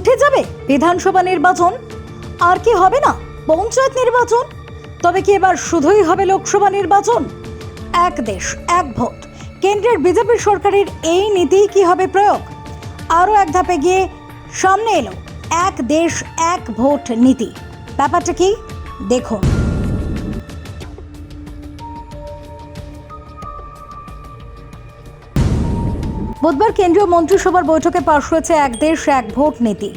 উঠে যাবে বিধানসভা নির্বাচন, আর কি হবে না পঞ্চায়েত নির্বাচন? তবে কি এবার শুধুই হবে লোকসভা নির্বাচন? এক দেশ এক ভোট, কেন্দ্রের বিজেপি সরকারের এই নীতি কি হবে প্রয়োগ? আরও এক ধাপে গিয়ে সামনে এলো এক দেশ এক ভোট নীতি। ব্যাপারটা কি দেখুন। বুধবার কেন্দ্রীয় মন্ত্রিসভার বৈঠকে পাশ হয়েছে এক দেশ এক ভোট নীতি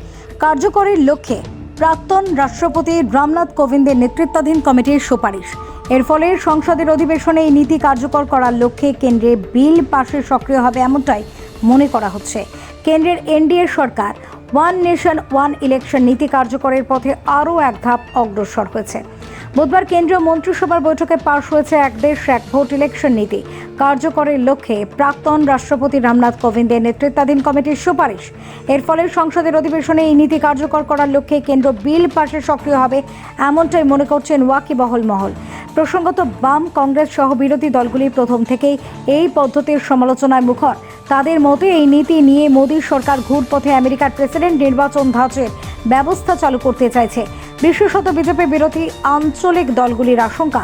কার্যকরের লক্ষ্যে প্রাক্তন রাষ্ট্রপতি রামনাথ কোবিন্দের নেতৃত্বাধীন কমিটির সুপারিশ। এর ফলে সংসদের অধিবেশনে এই নীতি কার্যকর করার লক্ষ্যে কেন্দ্রে বিল পাশে সক্রিয় হবে এমনটাই মনে করা হচ্ছে। কেন্দ্রের এনডিএ সরকার ওয়ান নেশন ওয়ান ইলেকশন নীতি কার্যকরের পথে আরও এক ধাপ অগ্রসর হয়েছে। বুধবার কেন্দ্রীয় মন্ত্রিসভার বৈঠকে পাশ হয়েছে এক দেশ এক ভোট ইলেকশন নীতি কার্যকরের লক্ষ্যে প্রাক্তন রাষ্ট্রপতি রামনাথ কোবিন্দের নেতৃত্বাধীন কমিটির সুপারিশ। এর ফলে সংসদের অধিবেশনে এই নীতি কার্যকর করার লক্ষ্যে কেন্দ্র বিল পাশে সক্রিয় হবে এমনটাই মনে করছেন ওয়াকিবহল মহল। প্রসঙ্গত, বাম, কংগ্রেস সহ বিরোধী দলগুলি প্রথম থেকেই এই পদ্ধতির সমালোচনায় মুখর। তাদের মতে এই নীতি নিয়ে মোদী সরকার ঘুরপথে আমেরিকার প্রেসিডেন্ট নির্বাচন ধাঁচের ব্যবস্থা চালু করতে চাইছে। বিশেষত বিজেপি বিরোধী আঞ্চলিক দলগুলির আশঙ্কা,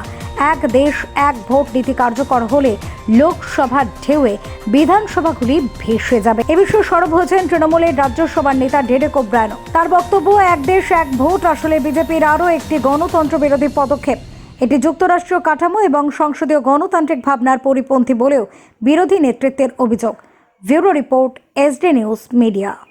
এক দেশ এক ভোট নীতি কার্যকর হলে লোকসভার ঢেউয়ে বিধানসভাগুলি ভেসে যাবে। এ বিষয়ে সরব হয়েছেন তৃণমূলের রাজ্যসভার নেতা ডেরেক ওব্রায়েনও। তার বক্তব্য, এক দেশ এক ভোট আসলে বিজেপির আরও একটি গণতন্ত্র বিরোধী পদক্ষেপ। এটি যুক্তরাষ্ট্রীয় কাঠামো এবং সংসদীয় গণতান্ত্রিক ভাবনার পরিপন্থী বলেও বিরোধী নেতৃত্বের অভিযোগ। Bureau report, SD news media.